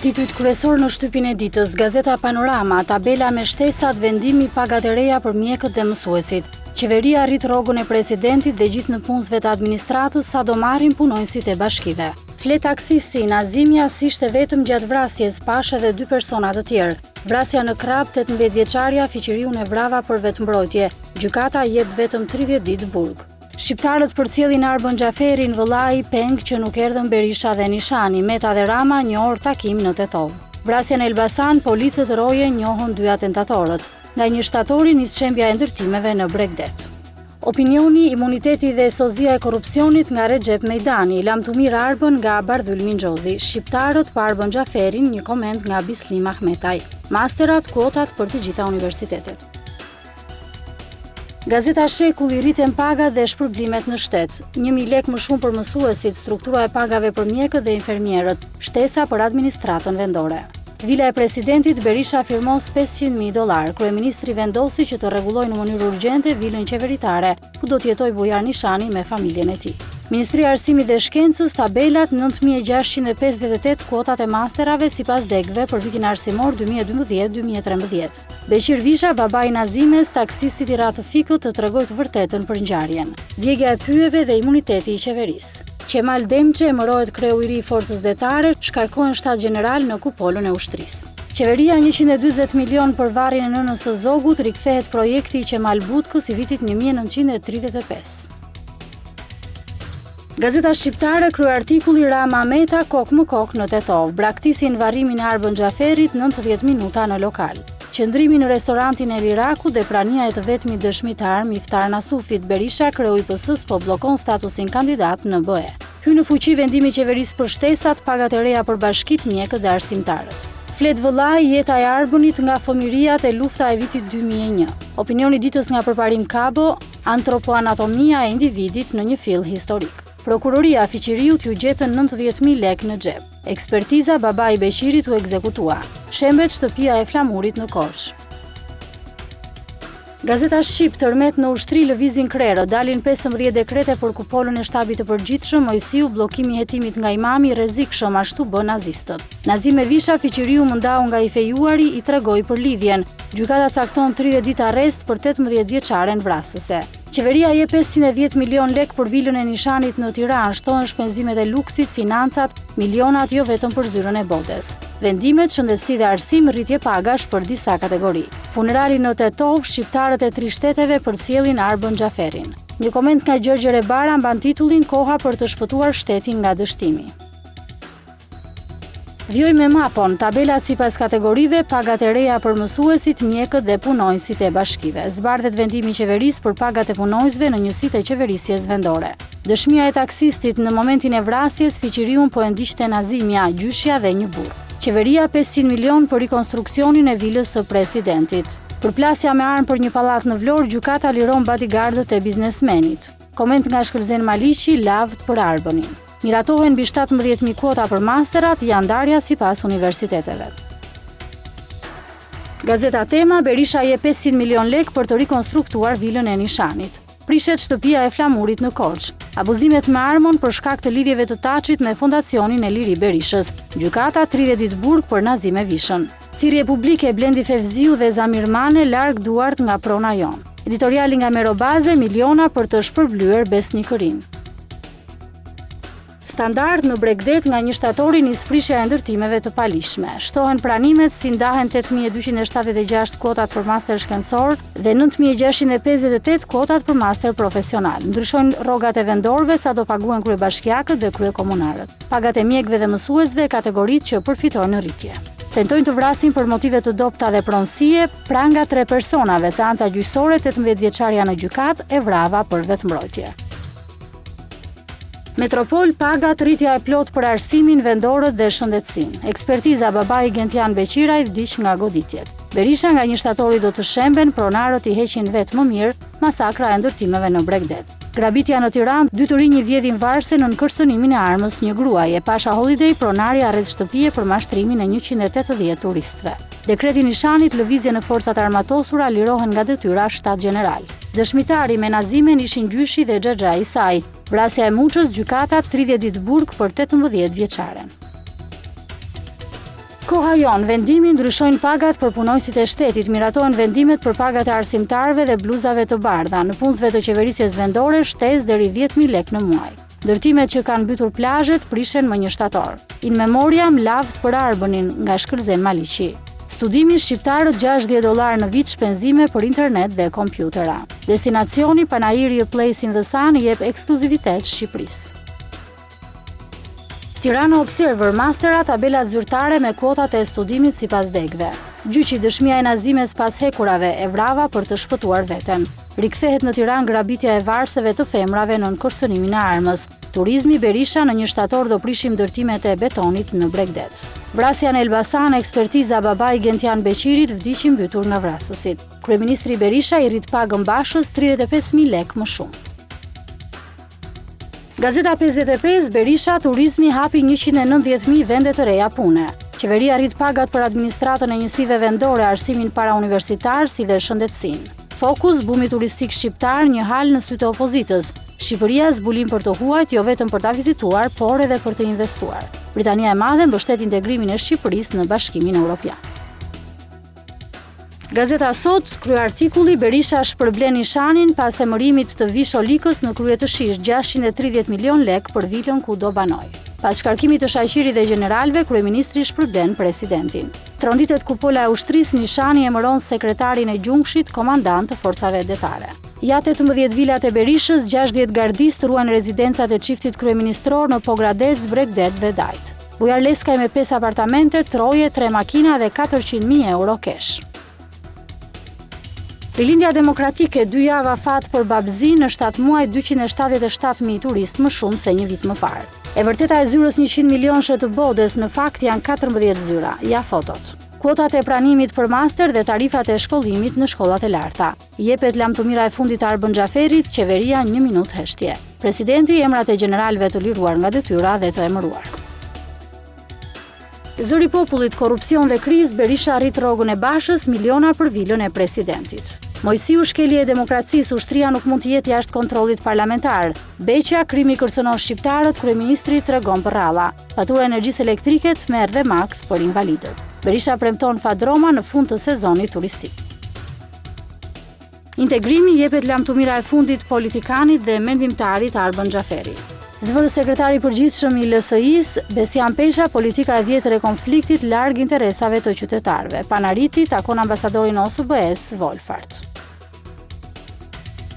titujt kryesor në shtypin e ditës, Gazeta Panorama, tabela me shtesat, vendimi pagat e reja për mjekët dhe mësuesit. Qeveria rrit rrogën e presidentit dhe gjithë në punësve të administratës sa do marrin punonjësit e bashkive. Flet taksisti, Nazimja s'ishte vetëm gjatë vrasjes, pash edhe 2 persona të tjerë. Vrasja në Krap, 18 vjeçaria Fiqiriun e vrava për vetëmbrojtje. Gjykata jep vetëm 30 ditë burg. Shqiptarët përcjellin Arbën Xhaferin, Vëllai, Peng që nuk erdhën Berisha dhe Nishani, Meta dhe Rama një orë takim në Tetov. Vrasja në Elbasan, policët roje njohën 2 atentatorët. Nga 1 shtatori nis shembja e ndërtimeve në Bregdet. Opinioni, imuniteti dhe sozia e korrupsionit nga Recep Mejdani, Lamtumir Arbën nga Bardhyl Mingjozi, shqiptarët pa Arbën Xhaferin, një koment nga Bislim Ahmetaj. Masterat, kuotat për të gjitha universitetet. Gazeta Shekulli, rriten pagat dhe shpërblimet në shtet. 1.000 lek më shumë për mësuesit, struktura e pagave për mjekët dhe infermierët, shtesa për administratën vendore. Vila e presidentit, Berisha firmos $500.000. Kryeministri vendosi që të rregullojë në mënyrë urgjente vilën qeveritare, ku do të jetojë Bujar Nishani me familjen e tij. Ministria e Arsimit dhe Shkencës, tabelat 9658 kuotat e masterave sipas degëve për vitin arsimor 2012-2013. Beqir Visha, babai Nazimes, taksistit i ratifikut, të tregoi të vërtetën për ngjarjen. Djegja e pyjeve dhe imuniteti i qeverisë. Qemal Demçe emërohet kreu i ri i forcës detare, shkarkohen shtat gjeneral në kupolën e ushtrisë. Qeveria 140 milion për varrin e nënës së Zogut, rikthehet projekti i Qemal Butkës i vitit 1935. Gazeta Shqiptare, kryeartikulli Rama Meta, kok më kok në Tetov, braktisin varrimin e Arbën Xhaferit 90 minuta në lokal. Qëndrimi në restorantin El Iraku dhe prania e të vetmit dëshmitar Miftar Nasufit, Berisha, kreu i PS-s, po bllokon statusin kandidat në BE. Hyn në fuqi vendimi i qeverisë për shtesat, pagat e reja për bashkit, mjekët dhe arsimtarët. Flet Vëllai, jeta e Arbënit nga fëmijëria e lufta e vitit 2001. Opinioni ditës nga Përparim Kabo, antropoanatomia e individit në një fill historik. Prokuroria Fiqiriut ju gjetën 90.000 lek në xhep. Ekspertiza, babai i Beqirit u ekzekutua. Shembet shtëpia e Flamurit në Korçë. Gazeta Shqip, tërmet në ushtri lëvizin krerë, dalin 15 dekrete për kupolën e shtabit të përgjithshëm, Mojsiu, bllokimi i hetimit nga imami, rrezikshëm, ashtu bën nazistët. Nazime Visha, Fiqiriu mëndau nga i fejuari, i tregoi për lidhjen. Gjykata cakton 30 ditë arrest për 18 vjeçaren vrasëse. Qeveria jep 510 milion lek për vilën e Nishanit në Tiranë, shtohen shpenzimet e luksit, financat, milionat jo vetëm për zyrën e botes. Vendimet, shëndetësi dhe arsim, rritje pagash për disa kategori. Funerali në Tetov, shqiptarët e 3 shteteve përcjellin Arbën Xhaferin. Një koment nga Gjergje Rebara mban titullin Koha për të shpëtuar shtetin nga dështimi. Vjoj me mapon, tabelat sipas kategorive, pagat e reja për mësuesit, mjekët dhe punonjësit e bashkive. Zbardhet vendimi i qeverisë për pagat e punonjësve në njësitë e qeverisjes vendore. Dëshmia e taksistit në momentin e vrasjes, Fiqiriun po e ndiqte Nazimja, gjyshja dhe një burr. Qeveria 500 milion për rikonstruksionin e vilës së presidentit. Përplasja me armë për një pallat në Vlorë, gjykata liron bodyguardët e biznesmenit. Koment nga Shkëlzen Maliqi, lavd për Arbënin. Miratohen mbi 17.000 kuota për masterat, janë ndarja sipas universiteteve. Gazeta Tema, Berisha jep 500 milion lek për të rikonstruktuar vilën e Nishanit. Prishet shtëpia e Flamurit në Korçë. Abuzimet me armën për shkak të lidhjeve të Taçit me fondacionin e Liri Berishës. Gjykata 30 ditë burg për Nazime Vishën. Thirrje publike Blendi Fevziu dhe Zamir Mane larg duart nga prona jon. Editoriali nga Merobaze, miliona për të shpërblyer besnikërinë. Standard në Bregdet nga 1 shtatori nis prishja e ndërtimeve të palishme. Shtohen pranimet, si ndahen 8276 kuotat për master shkencor dhe 9658 kuotat për master profesional. Ndryshojnë rrogat e vendorëve sa do paguen kryebashkiakët dhe kryekomunarët. Pagat e mjekëve dhe mësuesve, kategoritë që përfitojnë rritje. Tentojnë të vrasin për motive të dobta dhe pronësie, pra nga 3 personave, seanca gjyqësore 18 vjeçaria në gjykat e vrava për vetëmbrojtje. Metropol, pagat, rritja e plot për arsimin, vendorët dhe shëndetësinë. Ekspertiza, babai Gentian Beqiraj vdiq nga goditjet. Berisha nga 1 shtatori do të shemben, pronarët i heqin vetë më mirë, masakra e ndërtimeve në Bregdet. Grabitja në Tiranë, 2 të rinj vjedhin varse në kërcënimin e armës një gruaje. Pasha Holiday, pronari arret shtëpie për mashtrimin e 180 turistëve. Dekreti Nishanit, lëvizje në forcat armatosura, lirohen nga detyra shtat gjeneral. Dëshmitari me Nazimen ishin gjyshi dhe xhaxha i saj. Vrasja e Muçës, gjykata 30 ditë burg për 18 vjeçaren. Koha jon, vendimi ndryshojnë pagat për punojësit e shtetit, miratohen vendimet për pagat e arsimtarëve dhe bluzave të bardha. Në punësve të qeverisjes vendore shtesë deri 10.000 lekë në muaj. Ndërtimet që kanë mbytur plazhet prishen më 1 shtator. In memoriam lavd për Arbënin nga Shkëlzen Maliqi. Studimi shqiptarët $60 në vit shpenzime për internet dhe kompjutera. Destinacioni Panairi A Place in the Sun jep ekskluzivitet Shqipërisë. Tirana Observer mastera tabelat zyrtare me kotat e studimit sipas degëve. Gjyqi dëshmia e nazimes pas hekurave e vrava për të shpëtuar veten. Rikthehet në Tiranë grabitja e varseve të femrave nën kërcënimin e armës. Turizmi Berisha në 1 shtator do prishim ndërtimet e betonit në Bregdet. Vrasja në Elbasan, ekspertiza babai Gentian Beqirit vdiqi mbytur nga vrasësit. Kryeministri Berisha i rrit pagën Bashës 35.000 lekë më shumë. Gazeta 55, Berisha, turizmi hapi 190.000 vende të reja pune. Qeveria rrit pagat për administratën e njësive vendore, arsimin parauniversitar si dhe shëndetësinë. Fokus, bumi turistik shqiptar, një hal në sy të opozitës. Shqipëria zbulim për të huajt, jo vetëm për ta vizituar, por edhe për të investuar. Britania e Madhe mbështet integrimin e Shqipërisë në Bashkimin Evropian. Gazeta Sot, kryeartikulli Berisha shpërblen Nishanin pas emërimit të Visholikës në krye të Shish 630 milion lekë për vilën ku do banoj. Pas shkarkimit të shaqqirit dhe generalve, kryeministri shpërblen presidentin. Tronditet kupola e ushtrisë, Nishani emëron sekretarin e Gjungshit komandant të forcave detare. Ja 18 vilat e Berishës, 60 gardistë ruajnë rezidencat e çiftit kryeministror në Pogradec, Bregdet dhe Dajt. Bujar Leskaj me 5 apartamente, troje, 3 makina dhe 400.000 euro kesh. Rilindja demokratike 2 java fat për babzi në 7 muaj 277.000 turistë më shumë se një vit më parë. E vërteta e zyrës 100 milionshë të bodes në fakt janë 14 zyra, ja fotot. Kuotat e pranimit për master dhe tarifat e shkollimit në shkollat e larta. Jepet lamtumira e fundit Arbën Xhaferit, qeveria 1 minutë heshtje. Presidenti emrat e generalëve të liruar nga detyra dhe të emëruar. Zëri i popullit, korrupsion dhe krizë, Berisha rrit rrogën e Bashës, miliona për vilën e presidentit. Mojsiu shkelje e demokracisë, ushtria nuk mund të jetë jashtë kontrollit parlamentar. Beqja, krimi kërcënon shqiptarët, kryeministri tregon për ralla. Fatura energjisë elektrike merr dhe makt për invalidët. Berisha premton Fadroma në fund të sezonit turistik. Integrimi jepet lamtumira e fundit politikanit dhe mendimtarit Arbën Xhaferi. Zëvendës sekretari i përgjithshëm i LSI-s, Besian Pesha, politika e vjetër e konfliktit larg interesave të qytetarëve. Panariti takon ambasadorin OSBE-s Wolfart.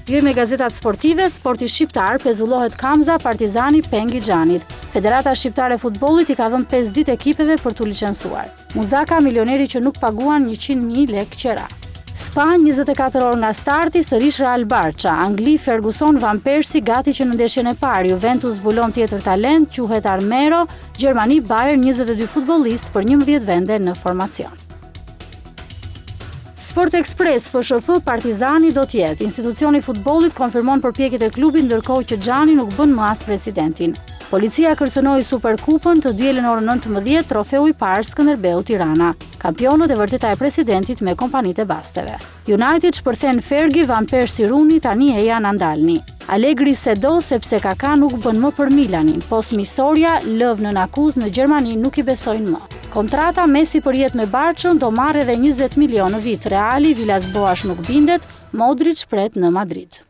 Hyrë me gazetat sportive, sporti shqiptar pezullohet Kamza, Partizani, Pengi Xhanit. Federata Shqiptare e Futbollit i ka dhënë 5 ditë ekipeve për t'u licencuar. Muzaka, milioneri që nuk paguan 100.000 lekë qera. Spanjë 24 orë nga starti, sërish Real Barça. Angli, Ferguson, Van Persie gati që në ndeshjen e parë. Juventus zbulon tjetër talent, quhet Armero. Gjermani, Bayern 22 futbollistë për 11 vende në formacion. Sport Express, FSHF, Partizani do t'jetë. Institucioni i futbollit konfirmon përpjekjet e klubit, ndërkohë që Xhani nuk bën më as presidentin. Policia kërcënoi Superkupën të dielën orën 19, trofeu i parë Skënderbeu Tirana. Kampionët e vërteta e presidentit me kompanitë e basteve. United shpërthen Fergie, Van Persie, Rooney, tani e janë Andalni. Allegri se do sepse Kaka nuk bën më për Milanin. Post Misoria, lëv në akuzë në Gjermani nuk i besojnë më. Kontrata Messi për jetë me Barçën do marrë edhe 20 milion në vit. Reali, Villas Boas nuk bindet, Modric pret në Madrid.